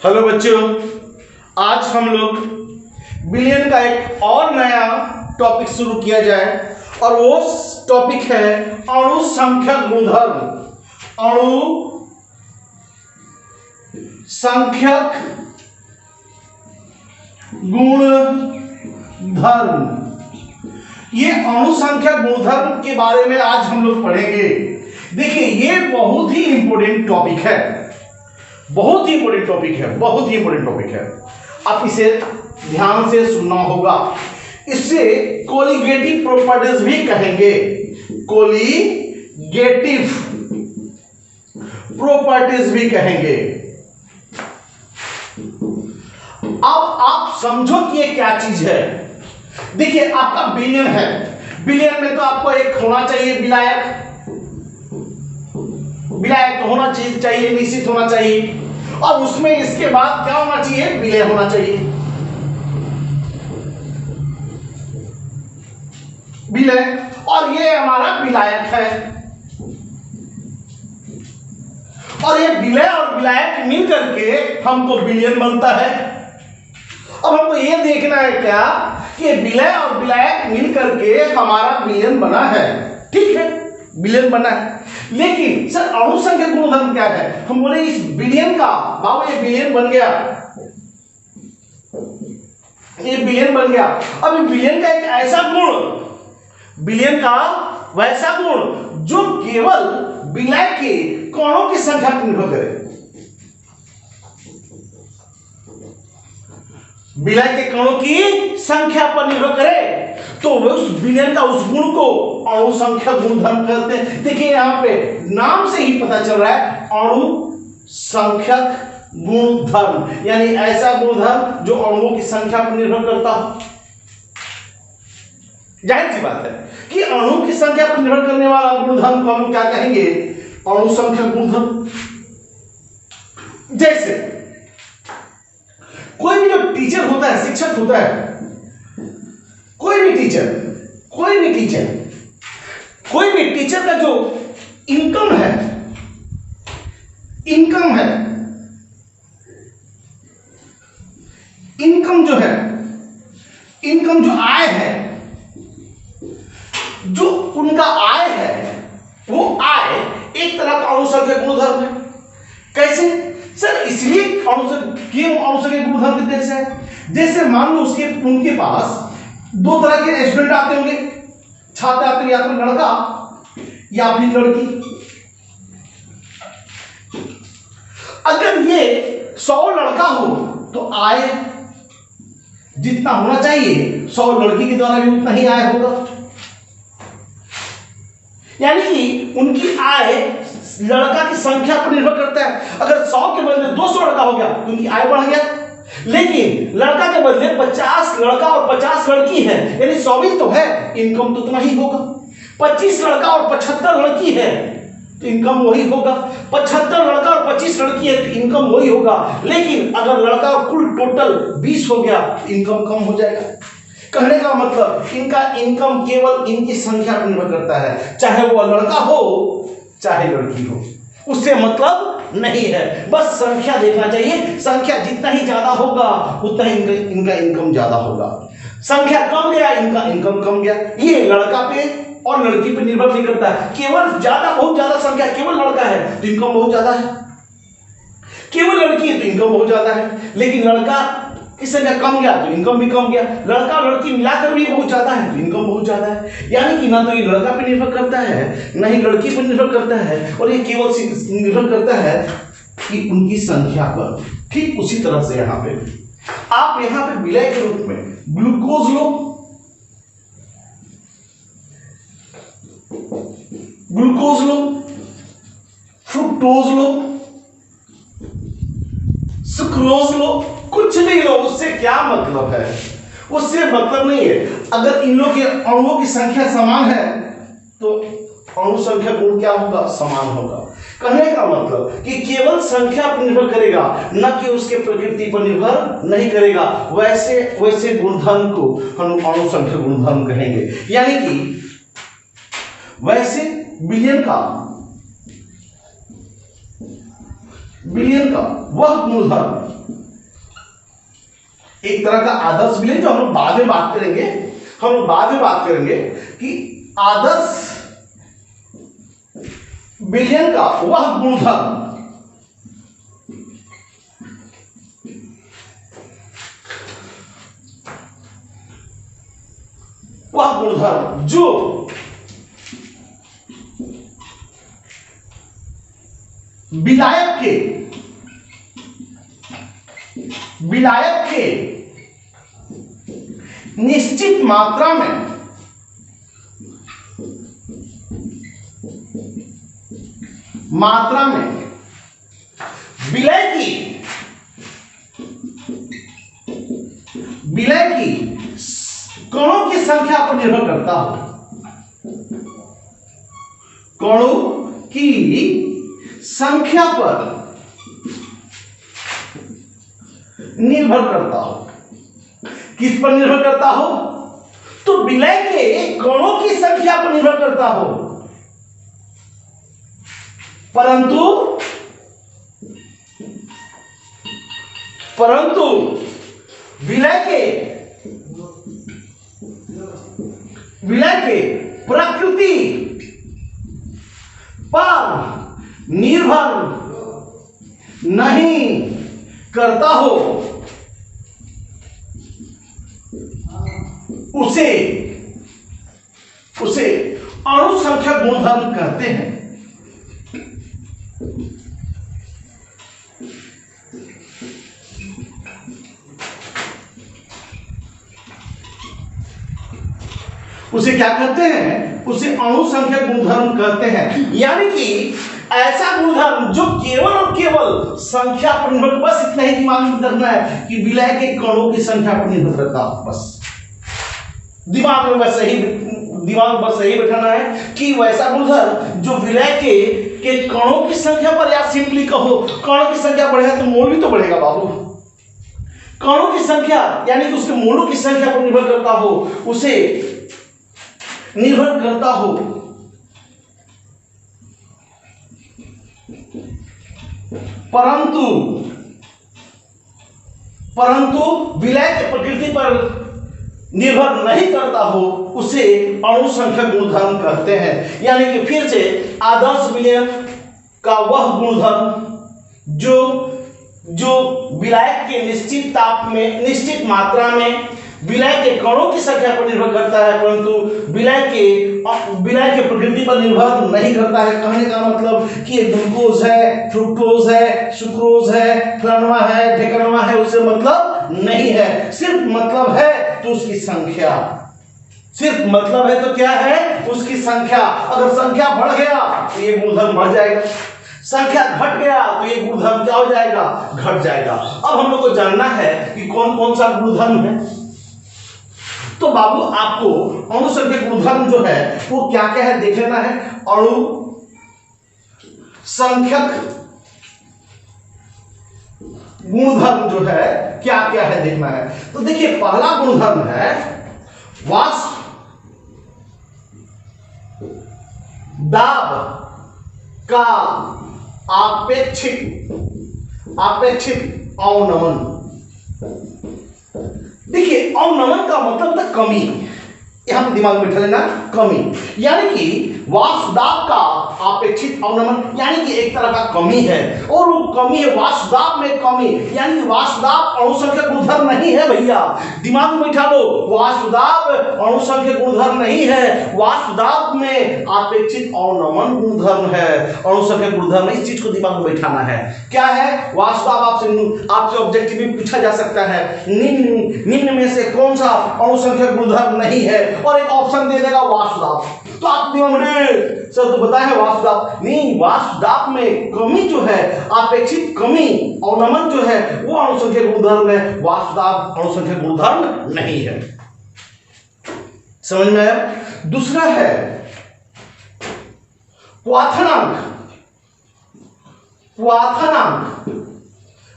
Hello बच्चों, आज हम लोग बिलियन का एक और नया टॉपिक शुरू किया जाए और वो टॉपिक है अणु संख्या गुणधर्म। अणु संख्यक गुणधर्म, ये अणु संख्या गुणधर्म के बारे में आज हम लोग पढ़ेंगे। देखिए, ये बहुत ही इंपॉर्टेंट टॉपिक है, बहुत ही इंपॉर्टेंट टॉपिक है, बहुत ही इंपॉर्टेंट टॉपिक है। आप इसे ध्यान से सुनना होगा। इसे कोलिगेटिव प्रॉपर्टीज भी कहेंगे, कोलिगेटिव प्रॉपर्टीज भी कहेंगे। अब आप समझो कि ये क्या चीज है। देखिए, आपका बिलियन है, बिलियन में तो आपको एक होना चाहिए विलायक, विलायक तो होना चाहिए, निश्चित होना चाहिए, और उसमें इसके बाद क्या होना चाहिए, विलय होना चाहिए, विलय। और ये हमारा विलायक है, और ये विलय और विलायक मिल करके हमको बिलियन बनता है। अब हमको ये देखना है क्या कि विलय और विलायक मिल करके हमारा बिलियन बना है, ठीक है, बिलियन बना है। लेकिन सर अणु संख्या गुणधर्म क्या है? हम बोले इस बिलियन का, बाबू ये बिलियन बन गया, ये बिलियन बन गया। अब बिलियन का एक ऐसा गुण, बिलियन का वैसा गुण जो केवल विलय के कणों की संख्या पर निर्भर करे, विलय के कणों की संख्या पर निर्भर करे, तो उस विलयन का उस गुण को अणु संख्या गुणधर्म कहते हैं। देखिए, यहां पे नाम से ही पता चल रहा है अणु संख्यक गुणधर्म, यानी ऐसा गुणधर्म जो अणुओं की संख्या पर निर्भर करता हो। जाहिर सी बात है कि अणु की संख्या पर निर्भर करने वाला गुणधर्म को हम क्या कहेंगे, अणु संख्या गुणधर्म। जैसे कोई भी जो टीचर होता है, शिक्षक होता है, कोई भी टीचर का जो इनकम है, इनकम जो आय है, जो उनका आय है, वो आय एक तरह का अणु संख्या गुणधर्म है। कैसे सर? इसलिए अणु संख्या गुणधर्म कितने से है? जैसे मान लो उनके पास दो तरह के स्टूडेंट आते होंगे, छात्र आते, या तो लड़का या फिर लड़की। अगर ये 100 लड़का हो तो आय जितना होना चाहिए 100 लड़की के द्वारा भी उतना ही आय होगा, यानी कि उनकी आय लड़का की संख्या पर निर्भर करता है। अगर 100 के बदले 200 लड़का हो गया तो उनकी आय बढ़ गया। लेकिन लड़का के बदले 50 लड़का और 50 लड़की है, यानी 100 तो है, इनकम तो उतना ही होगा। 25 लड़का और 75 लड़की है तो इनकम वही होगा। 75 लड़का और 25 लड़की है तो इनकम वही होगा। लेकिन अगर लड़का कुल टोटल 20 हो गया तो इनकम कम हो जाएगा। कहने का मतलब इनका इनकम केवल इनकी संख्या पर निर्भर करता है, चाहे वो लड़का हो चाहे लड़की हो, उससे मतलब नहीं है। बस संख्या देखना चाहिए, संख्या जितना ही ज्यादा होगा उतना ही इनका इनकम ज्यादा होगा। संख्या कम गया, इनका इनकम कम गया। ये लड़का पे और लड़की पे निर्भर नहीं करता है। केवल बहुत ज्यादा संख्या, केवल लड़का है तो इनकम बहुत ज्यादा है, केवल लड़की है तो इनकम बहुत ज्यादा है। लेकिन लड़का की संख्या कम गया तो इनकम भी कम गया। लड़का और लड़की मिलाकर भी बहुत ज्यादा है तो इनकम बहुत ज्यादा है। यानी कि ना तो ये लड़का पे निर्भर करता है, ना ही लड़की पर निर्भर करता है, और ये केवल निर्भर करता है कि उनकी संख्या पर। ठीक उसी तरह से यहां पे आप यहां पे विलय के रूप में ग्लूकोज लो, फ्रुक्टोज लो, सुक्रोज लो, कुछ नहीं लो, उससे क्या मतलब है? उससे मतलब नहीं है। अगर इन लोगों के अणुओं की संख्या समान है तो अणु संख्या गुण क्या होगा, समान होगा। कहने का मतलब कि केवल संख्या पर निर्भर करेगा, न कि उसके प्रकृति पर निर्भर नहीं करेगा। वैसे गुणधर्म को हम अणु संख्या गुणधर्म कहेंगे। यानी कि वैसे बिलियन का विलयन का वह गुणधर्म, एक तरह का आदर्श विलयन जो हम लोग बाद में बात करेंगे, हम लोग बाद में बात करेंगे कि आदर्श विलयन का वह गुणधर्म जो विलायक के निश्चित मात्रा में विलय की कणों की संख्या पर निर्भर करता हो, कणों की संख्या पर निर्भर करता हो। किस पर निर्भर करता हो? तो विलय के कणों की संख्या पर निर्भर करता हो, परंतु विलय के प्रकृति पर निर्भर नहीं करता हो, उसे अणु संख्या गुणधर्म कहते हैं। उसे क्या कहते हैं? उसे अणु संख्या गुणधर्म कहते हैं। यानी कि ऐसा गुणधर्म जो केवल और केवल संख्या पर निर्भर, बस इतना ही दिमाग में रखना है कि विलय के कणों की संख्या पर निर्भर करता है। बस दिमाग में बस यही बैठाना है कि वैसा गुणधर्म जो विलय के कणों की संख्या पर, या सिंपली कहो कणों की संख्या बढ़ेगा तो मोल भी तो बढ़ेगा बाबू। कणों की संख्या यानी कि उसके मोलों की संख्या पर निर्भर करता हो, उसे निर्भर करता हो, परंतु विलय की प्रकृति पर निर्भर नहीं करता हो, उसे अणु संख्या गुणधर्म कहते हैं। यानी कि फिर से आदर्श विलयन का वह गुणधर्म जो विलायक के निश्चित मात्रा में विलय के कणों की संख्या पर निर्भर करता है, परंतु विलय के प्रकृति पर निर्भर नहीं करता है। कहने का मतलब कि ग्लूकोज है, फ्रुक्टोज है, सुक्रोज है, फलाना है, ढेकनवा है, उससे मतलब नहीं है। सिर्फ मतलब है तो उसकी संख्या, सिर्फ मतलब है तो क्या है? उसकी संख्या। अगर संख्या बढ़ गया तो ये गुणधर्म बढ़ जाएगा, संख्या घट गया तो ये गुणधर्म क्या हो जाएगा? घट जाएगा। अब हम लोग को जानना है कि कौन कौन सा गुणधर्म है। तो बाबू आपको अणु संख्या गुणधर्म जो है वो क्या क्या है देख लेना है। अणु संख्यक गुणधर्म जो है क्या क्या है देखना है। तो देखिए पहला गुणधर्म है वाष्प दाब का आपेक्षिक अवनमन। देखिए अवनमन का मतलब था कमी, यहां दिमाग में बैठा लेना, कमी। यानी कि वाष्प दाब का आपेक्षिक अवनमन यानी कि एक तरह का कमी है, और वो कमी है वाष्प दाब में कमी। यानी कि वाष्प दाब अणु संख्या गुणधर्म नहीं है भैया, दिमाग में बैठा लो। वाष्प दाब अणु संख्या गुणधर्म नहीं है, वाष्प दाब में आपेक्षिक अवनमन गुणधर्म है, अणु संख्या गुणधर्म। इस चीज को दिमाग में बैठाना है। क्या है वाष्प दाब? आपसे ऑब्जेक्टिव में पूछा जा सकता है, निम्न में से कौन सा अणु संख्या गुणधर्म नहीं है, और एक ऑप्शन दे देगा वाष्प दाब। तो आप सर तो बताया है वाष्प दाब नहीं, वाष्प दाब में कमी जो है, अपेक्षित कमी अवनमन जो है वो अणु संख्या गुणधर्म है, वाष्प दाब अणु संख्या गुणधर्म नहीं है। समझ में आया? दूसरा है क्वाथनांक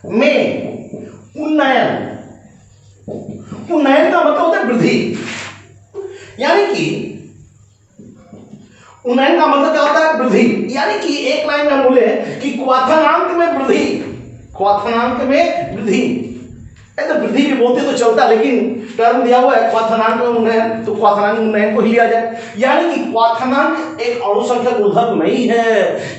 में उन्नयन का मतलब होता है वृद्धि। यानी कि उन्नयन का मतलब क्या होता है? वृद्धि। यानी कि एक लाइन में हम बोले कि क्वाथनांक में वृद्धि, क्वाथनांक में वृद्धि। तो वृद्धि भी बोलते तो चलता, लेकिन टर्म दिया हुआ है क्वाथनांक में उन्नयन, तो क्वाथनांक उन्नयन को ही लिया जाए। यानी कि क्वाथनांक एक अणुसंख्यक गुणधर्म नहीं है,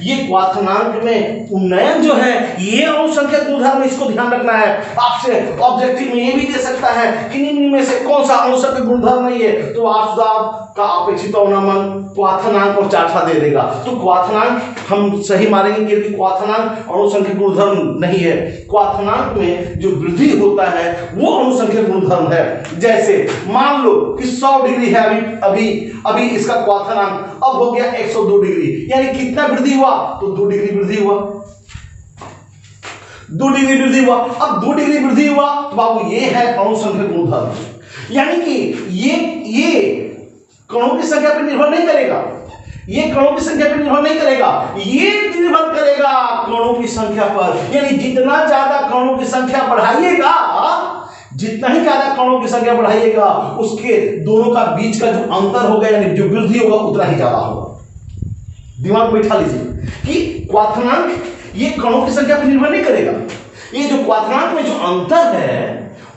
ये क्वाथनांक में उन्नयन जो है ये अणुसंख्यक गुणधर्म, इसको ध्यान रखना है। आपसे ऑब्जेक्टिव में ये भी दे सकता है कि निम्न में से कौन सा अणुसंख्यक गुणधर्म नहीं है, तो वाष्पदाब का अपेक्षित अवनमन, क्वाथनांक और चार्टा दे देगा। तो क्वाथनांक हम सही मानेंगे क्योंकि क्वाथनांक अणुसंख्यक गुणधर्म नहीं है। क्वाथनांक में जो वृद्धि होता है वो अणुसंख्यक गुणधर्म है। जैसे मान लो कि 100 डिग्री है अभी इसका क्वाथनांक, अब हो गया 102 डिग्री, यानी कितना वृद्धि हुआ? तो 2 डिग्री वृद्धि हुआ, 2 डिग्री वृद्धि हुआ। अब 2 डिग्री वृद्धि हुआ तो बाबू ये है अणुसंख्यक गुणधर्म। यानी कि ये कणों की संख्या पर निर्भर नहीं करेगा, ये कणों की संख्या पर निर्भर नहीं करेगा, ये निर्भर करेगा कणों की संख्या पर। यानी जितना ज्यादा कणों की संख्या बढ़ाइएगा, जितना ही ज्यादा कणों की संख्या बढ़ाइएगा, उसके दोनों का बीच का जो अंतर होगा यानी जो वृद्धि होगा उतना ही ज्यादा होगा। दिमाग में बैठा लीजिए कि क्वाथनांक ये कणों की संख्या पर निर्भर नहीं करेगा। ये जो क्वाथनांक में जो अंतर है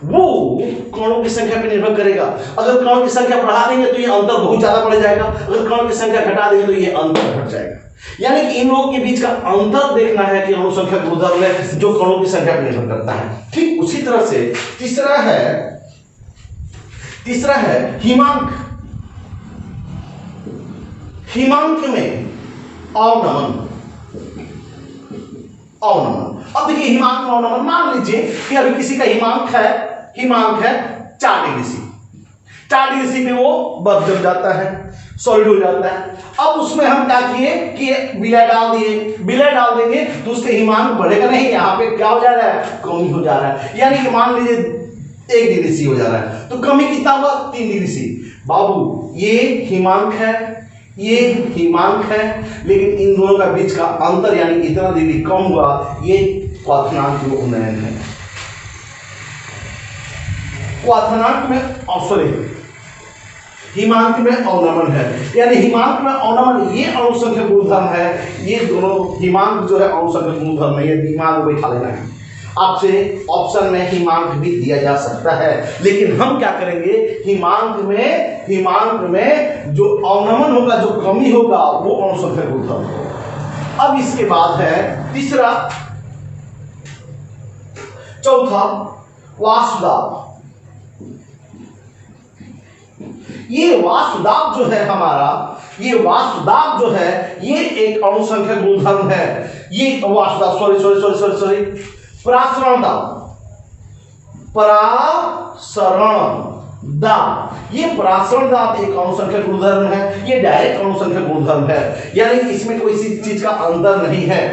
वो कणों की संख्या पर निर्भर करेगा। अगर कणों की संख्या बढ़ा देंगे तो ये अंतर बहुत ज्यादा बढ़ जाएगा, अगर कणों की संख्या घटा देंगे तो ये अंतर घट जाएगा। यानी कि इन लोगों के बीच का अंतर देखना है कि अणुसंख्यक गुणधर्म है जो कणों की संख्या पर निर्भर करता है। ठीक उसी तरह से तीसरा है हिमांक। हिमांक में अवनमन। अब देखिए हिमांक में अवनमन, मान लीजिए कि अभी किसी का हिमांक है 4 डिग्री सी, 4 डिग्री सी पे वो बर्फ जम जाता है, सॉलिड हो जाता है। अब उसमें हम क्या किए कि विलय डाल दिए, विलय डाल देंगे तो उसके हिमांक बढ़ेगा नहीं, यहाँ पे क्या हो जा रहा है? कमी हो जा रहा है। यानी कि मान लीजिए 1 डिग्री सी हो जा रहा है तो कमी कितना हुआ? 3 डिग्री सी। बाबू ये हिमांक है, ये हिमांक है, लेकिन इन दोनों का बीच का अंतर यानी इतना डिग्री कम हुआ, ये क्वाथनांक में उन्नयन है। क्वाथनांक में हिमांक में अवनमन है, यानी हिमांक में अवनमन ये अणुसंख्यक गुणधर्म है। ये दोनों हिमांक जो है अणुसंख्यक गुणधर्म नहीं है, दिमाग में बैठा लेना है। आपसे ऑप्शन में हिमांक भी दिया जा सकता है, लेकिन हम क्या करेंगे? हिमांक में जो अवनमन होगा, जो कमी होगा, वो अणुसंख्यक गुणधर्म होगा। अब इसके बाद है चौथा वाष्पदाब। ये वाष्पदाब जो है हमारा, ये वाष्पदाब जो है ये एक अणुसंख्यक गुणधर्म है। ये वाष्पदाब सॉरी परासरण दाब, ये परासरण दाब एक अणुसंख्यक गुणधर्म है, ये डायरेक्ट अणुसंख्यक गुणधर्म है। यानी कि इसमें कोई सी चीज का अंतर नहीं है,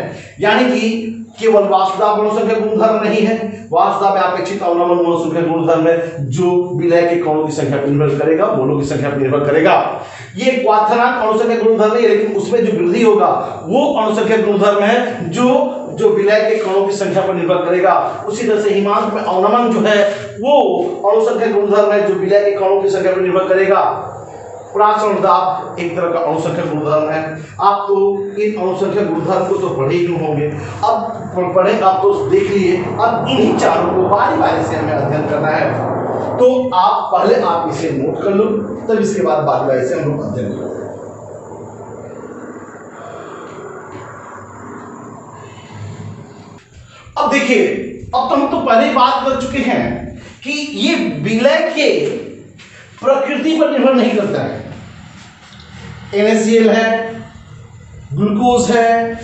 यानी कि केवल वाष्पदाब अणुसंख्यक गुणधर्म नहीं है, वाष्पदाब में अपेक्षित अवनमन अणुसंख्यक गुणधर्म है जो विलय के कणों की संख्या पर निर्भर करेगा, मोलों की संख्या पर निर्भर करेगा। ये क्वाथनांक अणुसंख्यक गुणधर्म है, लेकिन उसमें जो वृद्धि होगा वो अणुसंख्यक गुणधर्म है जो विलय के कणों की संख्या पर निर्भर करेगा। उसी तरह से हिमांक में अवनमन जो है वो अणुसंख्यक गुणधर्म है जो विलय के कणों की संख्या पर निर्भर करेगा। परासरण दाब एक तरह का अणुसंख्यक गुणधर्म है। आप तो इन अणुसंख्यक गुणधर्म को तो पढ़े ही होंगे, अब पढ़े आप तो देख लिए। अब इन्हीं चारों को बारी-बारी से हमें अध्ययन करना है, तो आप पहले इसे नोट कर लो, तब इसके बाद बारी-बारी से हम लोग अध्ययन करेंगे। अब देखिए, अब तो हम तो पहले ही बात कर चुके हैं कि ये विलय के प्रकृति पर निर्भर नहीं करता है। NaCl है, ग्लूकोज है,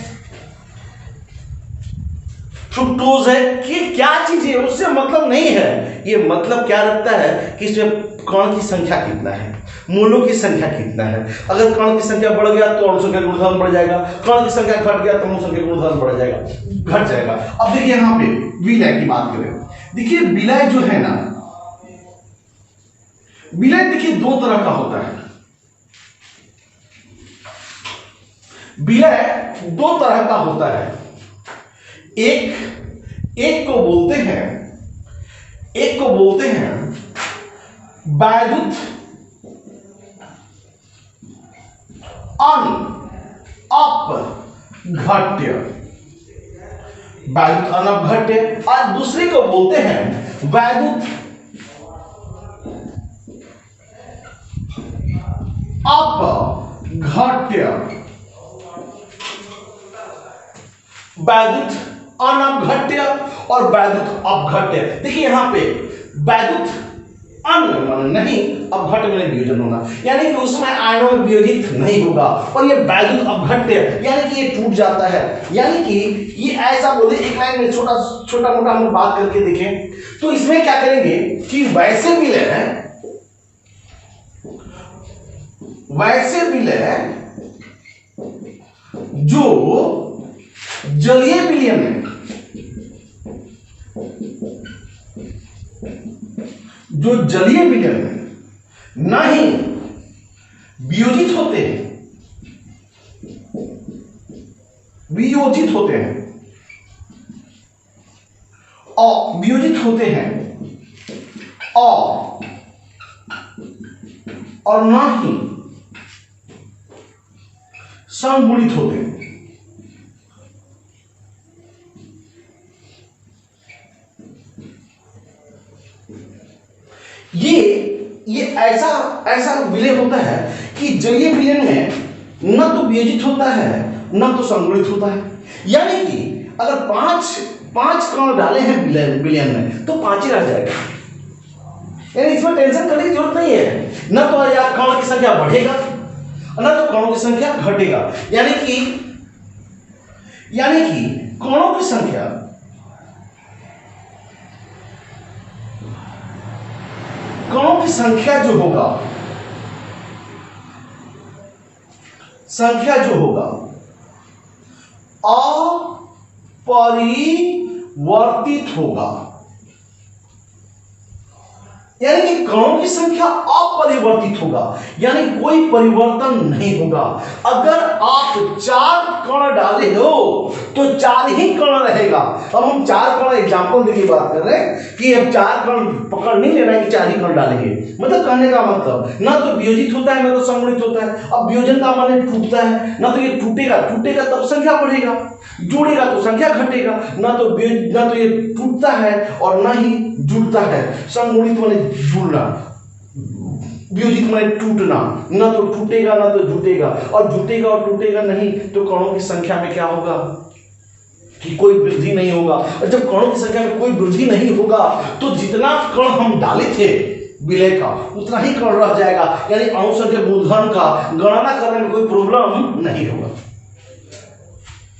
फ्रुक्टोज है, ये क्या चीज है उससे मतलब नहीं है। ये मतलब क्या रखता है कि इसमें कण की संख्या कितना है, मोलों की संख्या कितना है। अगर कण की संख्या बढ़ गया तो अणुसंख्यक गुणधर्म बढ़ जाएगा, कण की संख्या घट गया तो अणुसंख्यक गुणधर्म घट जाएगा। अब देखिए यहाँ पे विलय की बात करें, देखिए विलय जो है ना, विलय देखिए 2 तरह का होता है। विलय 2 तरह का होता है। एक को बोलते हैं अन अपघट्य, वैद्युत अनपघट्य। और दूसरे को बोलते हैं वैद्युत अपघट्य, वैद्युत अनपघट्य और वैद्युत अपघट्य। देखिए यहां पे वैद्युत अन नहीं, अपघट्य में वियोजन होगा, यानी कि उसमें आयनों में वियोजित नहीं होगा। और ये वैद्युत अपघट्य यानी कि ये टूट जाता है, यानी कि ये ऐसा बोले एक लाइन में छोटा छोटा मोटा हम बात करके देखें तो इसमें क्या करेंगे कि वैसे विलय जो जलीय विलयन में, जो जलीय विलयन में नहीं वियोजित होते हैं, वियोजित होते हैं और ना ही संगुणित होते हैं। ये ऐसा विलय होता है कि जलीय विलयन में न तो वियोजित होता है न तो संगुणित होता है, यानी कि अगर पांच कण डाले हैं विलयन में तो 5 ही रह जाएगा, यानी इसमें टेंशन करने की जरूरत नहीं है। न तो या कणों की संख्या बढ़ेगा न तो कणों की संख्या घटेगा, यानी कि कणों की संख्या जो होगा अपरिवर्तित होगा, यानी कि कणों की संख्या अपरिवर्तित होगा, यानी कोई परिवर्तन नहीं होगा। अगर आप 4 कण डाले हो तो 4 ही कण रहेगा। अब हम 4 कण एग्जांपल देके बात कर रहे हैं कि अब 4 कण पकड़ नहीं लेना है कि 4 ही कण डालेंगे, मतलब कहने का मतलब ना तो वियोजित होता है ना तो संगुणित होता है। अब वियोजन का माने टूटता है, ना तो ये टूटेगा तब संख्या बढ़ेगा, जोड़ेगा तो संख्या घटेगा, ना तो ये टूटता है और ना ही जुड़ता है। संगुणित माने जुड़ना, वियोजित माने टूटना, ना तो टूटेगा ना तो जुटेगा, और जुटेगा और टूटेगा नहीं तो कणों की संख्या में क्या होगा कि कोई वृद्धि नहीं होगा। और जब कणों की संख्या में कोई वृद्धि नहीं होगा तो जितना कण हम डाले थे विलय का उतना ही कण रह जाएगा, यानी अणु संख्या मूलधन का गणना करने में कोई प्रॉब्लम नहीं होगा,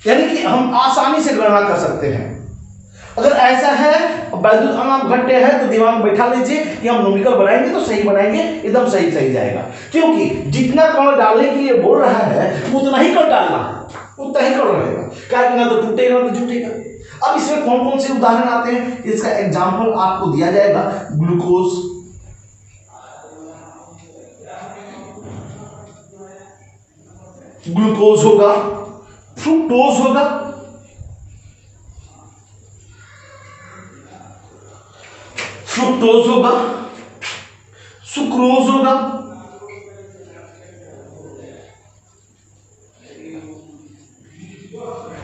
यानी कि हम आसानी से गणना कर सकते हैं। अगर ऐसा है वैद्युत अनपघट्य है तो दिमाग में बैठा लीजिए कि हम न्यूमेरिकल बनाएंगे तो सही बनाएंगे, एकदम सही जाएगा, क्योंकि जितना कण डालने के लिए बोल रहा है उतना ही कण डालना, उतना ही कण रहेगा, क्या ना तो टूटेगा ना तो जुटेगा। अब इसमें कौन कौन से उदाहरण आते हैं इसका एग्जाम्पल आपको दिया जाएगा। ग्लूकोज होगा, फ्रुक्टोज होगा,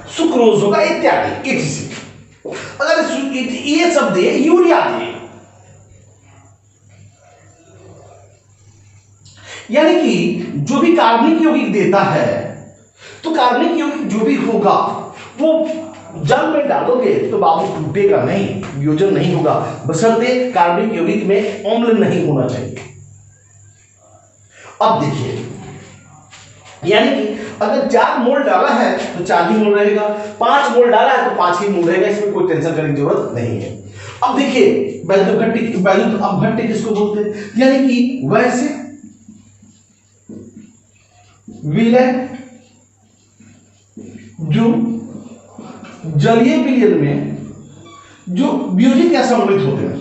सुक्रोज होगा, इत्यादि etc। अगर ये सब दे, यूरिया दे, यानी कि जो भी कार्बनिक यौगिक देता है तो कार्बनिक यौगिक जो भी होगा वो जल में डालोगे तो बाबू टूटेगा नहीं, वियोजन नहीं होगा, बशर्ते कार्बनिक यौगिक में अम्ल नहीं होना चाहिए। अब देखिए, यानी कि अगर 4 मोल डाला है तो 4 ही मोल रहेगा, 5 मोल डाला है तो 5 ही मोल रहेगा, इसमें कोई टेंशन करने की जरूरत नहीं है। अब देखिए वैद्युत अपघट्य किसको बोलते हैं, यानी कि वैसे विलय जो जलीय विलयन में जो वियोजित या संगुणित होते हैं,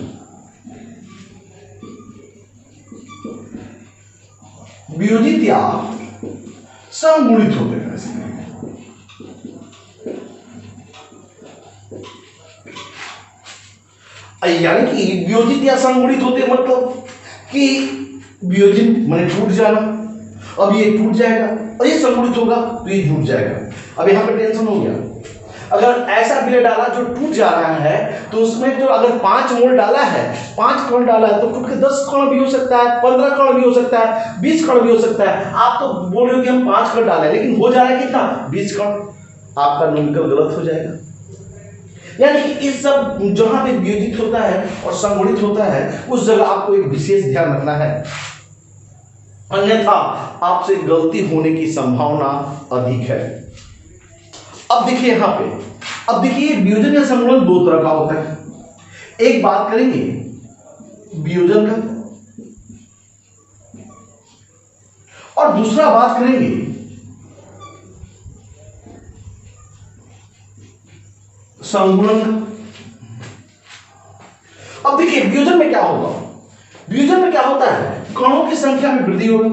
वियोजित या संगुणित होते हैं, यानी कि वियोजित या संगुणित होते मतलब कि वियोजित माने टूट जाना, अब ये टूट जाएगा और ये संगुणित होगा तो ये जुड़ जाएगा। अब यहाँ पे टेंशन हो गया, अगर ऐसा विलय डाला जो टूट जा रहा है तो उसमें जो अगर 5 मोल डाला है, 5 कण डाला है तो टूट के 10 कण भी हो सकता है, 15 कण भी हो सकता है, 20 कण भी हो सकता है। आप तो बोल रहे हो कि हम 5 कण डाले, लेकिन हो जा रहा है कितना, 20 कण। आपका न्यूमेरिकल गलत हो जाएगा। यानी कि इस सब जहां पे वियोजित होता है और संगुणित होता है उस जगह आपको एक विशेष ध्यान रखना है, अन्यथा आपसे गलती होने की संभावना अधिक है। अब देखिए यहां पे, अब देखिए वियोजन या संगुणन दो तरह का होता है। एक बात करेंगे वियोजन का और दूसरा बात करेंगे संगुणन का। अब देखिए वियोजन में क्या होगा, वियोजन में क्या होता है, कणों की संख्या में वृद्धि होगी,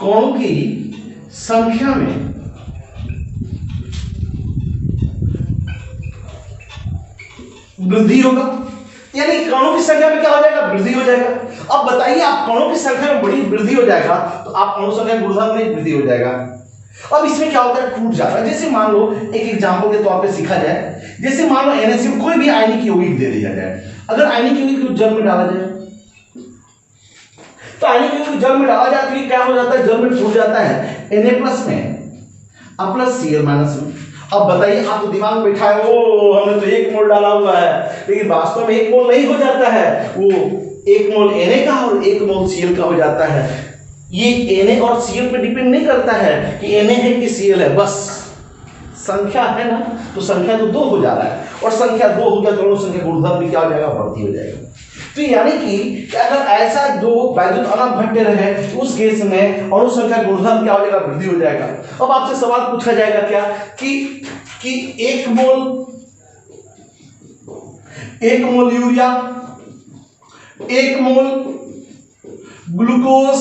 कणों की संख्या में वृद्धि होगा, यानी कणों की संख्या में क्या हो जाएगा, वृद्धि हो जाएगा। अब बताइए, आप कणों की संख्या में बड़ी वृद्धि हो जाएगा तो आप अणु संख्या गुणधर्म में वृद्धि हो जाएगा। अब इसमें क्या होता है, टूट जाता है। जैसे मान लो एक एग्जांपल के तौर पे सीखा जाए, जैसे मान लो NaCl कोई भी आयनिक यौगिक दे दिया जाए, अगर आयनिक यौगिक को जल में डाला जाए तो आयनिक यौगिक जल में डाला जाए तो ये क्या हो जाता है, जल में टूट जाता है Na+ में और प्लस Cl- में। अब बताइए, आप तो दिमाग में बैठाए ओ हमने तो 1 मोल डाला हुआ है, लेकिन वास्तव में 1 मोल नहीं हो जाता है, वो 1 मोल Na का और 1 मोल Cl का हो जाता है। ये Na और Cl पे डिपेंड नहीं करता है कि Na है कि Cl है, बस संख्या है ना, तो संख्या तो 2 हो जा रहा है, और संख्या 2 हो गया तो अणु संख्या गुणधर्म भी क्या हो जाएगा, बढ़ती हो जाएगा। तो यानी कि अगर ऐसा जो वैद्युत अनंत घटते रहे उस केस में अणु संख्या गुणधर्म क्या हो जाएगा, वृद्धि हो जाएगा। अब आपसे सवाल पूछा जाएगा क्या कि 1 मोल यूरिया, 1 मोल ग्लूकोज,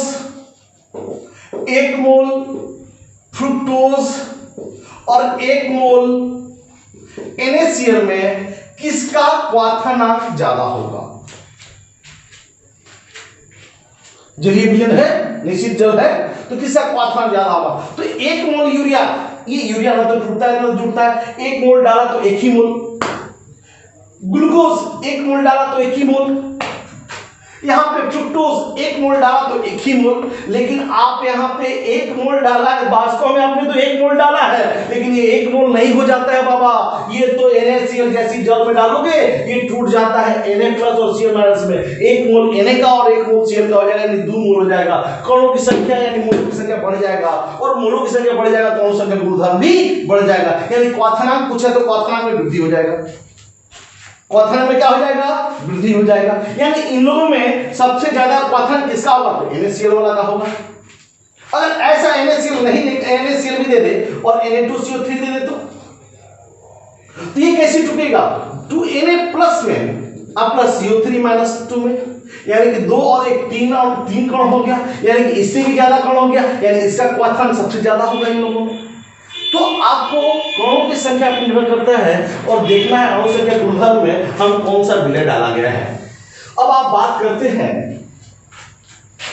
1 मोल फ्रुक्टोज और 1 मोल NaCl में किसका क्वाथनांक ज्यादा होगा। जलीय विलयन है, निश्चित जल है, तो किसका क्वाथनांक ज्यादा होगा। तो 1 मोल यूरिया, ये यूरिया ना तो टूटता है ना जुड़ता है, 1 मोल डाला तो 1 ही मोल, ग्लूकोज 1 मोल डाला तो 1 ही मोल, यहां पे फ्रुक्टोज 1 मोल डाला तो 1 ही मोल। लेकिन आप यहां पे 1 मोल डाला है, वास्तव में आपने तो 1 मोल डाला है, लेकिन ये 1 मोल नहीं हो जाता है बाबा, ये तो NaCl जैसी जल में डालोगे ये टूट जाता है Na+ और Cl- में। 1 मोल Na का और 1 मोल Cl का हो जाएगा, यानी 2 मोल हो जाएगा। कणों की संख्या यानी मोलों की संख्या बढ़ जाएगा, और मोलों की संख्या बढ़ जाएगा तो अणु संख्या गुणधर्म भी बढ़ जाएगा। यानी क्वाथनांक पूछा तो क्वाथनांक में वृद्धि हो जाएगा, क्वाथनांक में क्या हो जाएगा, वृद्धि हो जाएगा। यानी इन लोगों में सबसे ज्यादा क्वाथनांक किसका होगा, तो NaCl वाला का होगा। अगर ऐसा NaCl नहीं, NaCl भी दे दे और Na2CO3 दे दे तो ये कैसे टूटेगा, 2Na+ में और प्लस CO3 - 2 में, यानी कि 2 और 1 3 और 3 कण हो गया, यानी कि इससे भी ज्यादा कण हो गया, यानी इसका क्वाथनांक सबसे ज्यादा होगा इन लोगों में। तो आपको कणों की संख्या पर निर्भर करता है और देखना है अणु संख्या गुणधर्म में हम कौन सा विलय डाला गया है। अब आप बात करते हैं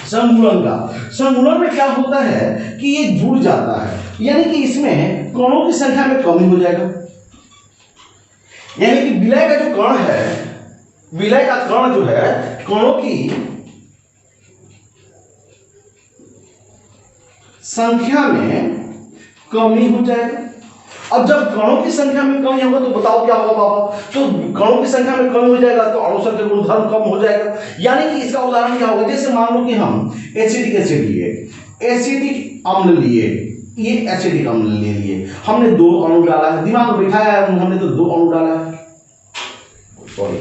संगुणन का। संगुणन में क्या होता है कि ये जुड़ जाता है, यानी कि इसमें कणों की संख्या में कमी हो जाएगा, यानी कि विलय का जो कण है, विलय का कण जो है कणों की संख्या में कमी हो जाएगा। अब जब कणों की संख्या में कमी होगा तो बताओ क्या होगा बाबा, तो कणों की संख्या में कमी हो जाएगा तो अणु संख्या गुणधर्म कम हो जाएगा। यानी कि इसका उदाहरण क्या होगा, जैसे मान लो कि हम एसिडिक एसिड लिए, एसिडिक अम्ल लिए, ये एसिडिक अम्ल ले लिए, हमने 2 अणु डाला है, दिमाग में बिठाया है हमने तो 2 अणु डाला है, सॉरी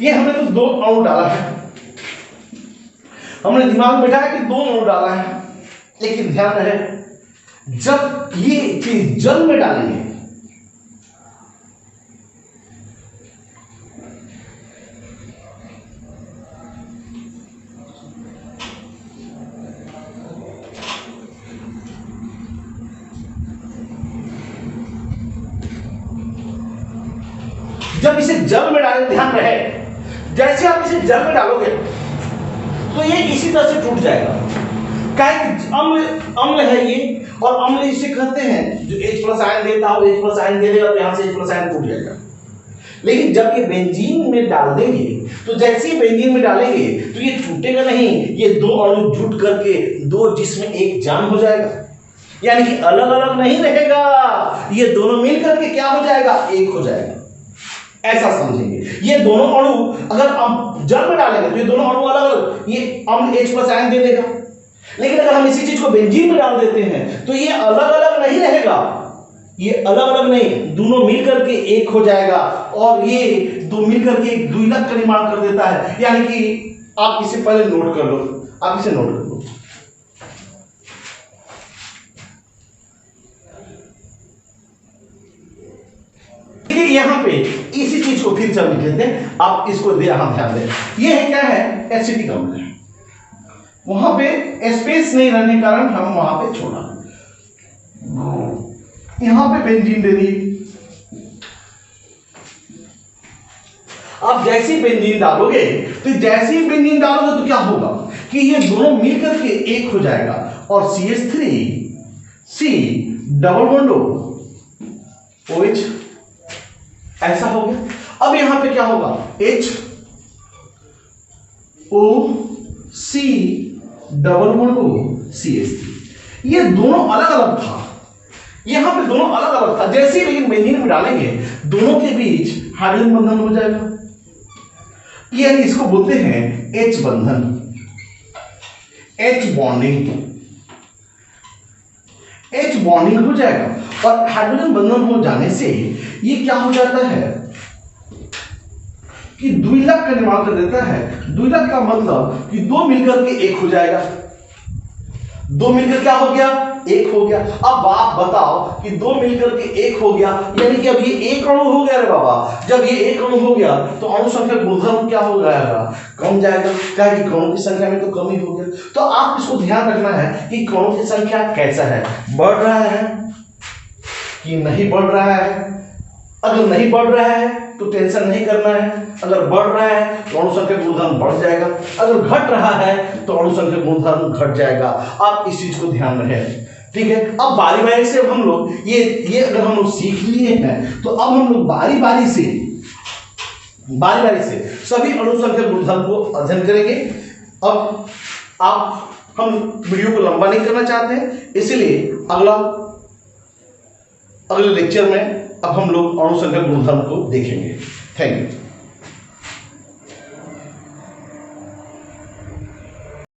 ये हमने तो 2 अणु डाला है, हमने दिमाग में बैठाया कि 2 अणु डाला है। लेकिन ध्यान रहे जब ये चीज जल में डालेंगे जब इसे जल में डालें, ध्यान रहे, जैसे आप इसे जल में डालोगे तो ये इसी तरह से टूट जाएगा। अम्ल है ये, और अम्ल इसे कहते हैं जो H+ आयन देता हो, H+ आयन दे देगा तो यहां से H+ आयन टूट जाएगा। लेकिन जब ये बेंजीन में डाल देंगे तो जैसे ही बेंजीन में डालेंगे तो ये टूटेगा नहीं, ये दो अणु जुट करके दो जिस्म एक जान हो जाएगा, यानी कि अलग अलग नहीं रहेगा, ये दोनों मिल करके क्या हो जाएगा, एक हो जाएगा। ऐसा समझेंगे। ये दोनों अणु अगर हम जल में डालेंगे तो ये दोनों अणु अलग अलग, ये अम्ल H+ आयन दे देगा। लेकिन अगर हम इसी चीज को बेंजीन में डाल देते हैं तो ये अलग अलग नहीं रहेगा, ये अलग अलग नहीं, दोनों मिलकर के एक हो जाएगा, और ये दो मिलकर के एक द्विलक का निर्माण कर देता है। यानी कि आप इसे पहले नोट कर लो, आप इसे नोट कर लो। यहां पे इसी चीज को फिर से लिख लेते हैं, आप इसको यहां ध्यान दें। ये है क्या है, एसिटिक अम्ल है। वहां पे स्पेस नहीं रहने के कारण हम वहां पे छोड़ा, यहां पे बेंजीन दे दी। आप जैसे ही बेंजीन डालोगे तो जैसे ही बेंजीन डालोगे तो क्या होगा कि ये दोनों मिलकर के एक हो जाएगा, और CH3C डबल बॉन्ड OH ऐसा हो गया। अब यहां पे क्या होगा, HOC डबल बॉन्ड CH3। ये दोनों अलग अलग था, यहां पे दोनों अलग अलग था, जैसे ही लेकिन बेंजीन में डालेंगे दोनों के बीच हाइड्रोजन बंधन हो जाएगा, ये इसको बोलते हैं H बंधन, H बॉन्डिंग, H बॉन्डिंग हो जाएगा। और हाइड्रोजन बंधन हो जाने से ये क्या हो जाता है कि द्विलक का निर्माण कर देता है। द्विलक का मतलब कि दो मिलकर के एक हो जाएगा, दो मिलकर क्या हो गया, एक हो गया। अब आप बताओ कि दो मिलकर के एक हो गया, यानी कि अब ये एक अणु हो गया रे बाबा। जब ये एक अणु हो गया तो अणु संख्या गुणधर्म क्या हो जाएगा, कम जाएगा, क्या कि कणों की संख्या में तो कमी हो गया। तो आप इसको ध्यान रखना है कि कणों की संख्या कैसा है, बढ़ रहा है कि नहीं बढ़ रहा है। अगर नहीं बढ़ रहा है तो टेंशन नहीं करना है, अगर बढ़ रहा है तो अणु संख्या गुणधर्म बढ़ जाएगा, अगर घट रहा है तो अणु संख्या गुणधर्म घट जाएगा। आप इस चीज को ध्यान रखें, ठीक है। अब बारी बारी से हम लोग ये अगर हम लोग सीख लिए हैं तो अब हम लोग बारी बारी से सभी अणु संख्या गुणधर्म को अध्ययन करेंगे। अब हम वीडियो को लंबा नहीं करना चाहते, इसलिए अगले लेक्चर में अब हम लोग अणु संख्या गुणधर्म को देखेंगे। Thank you.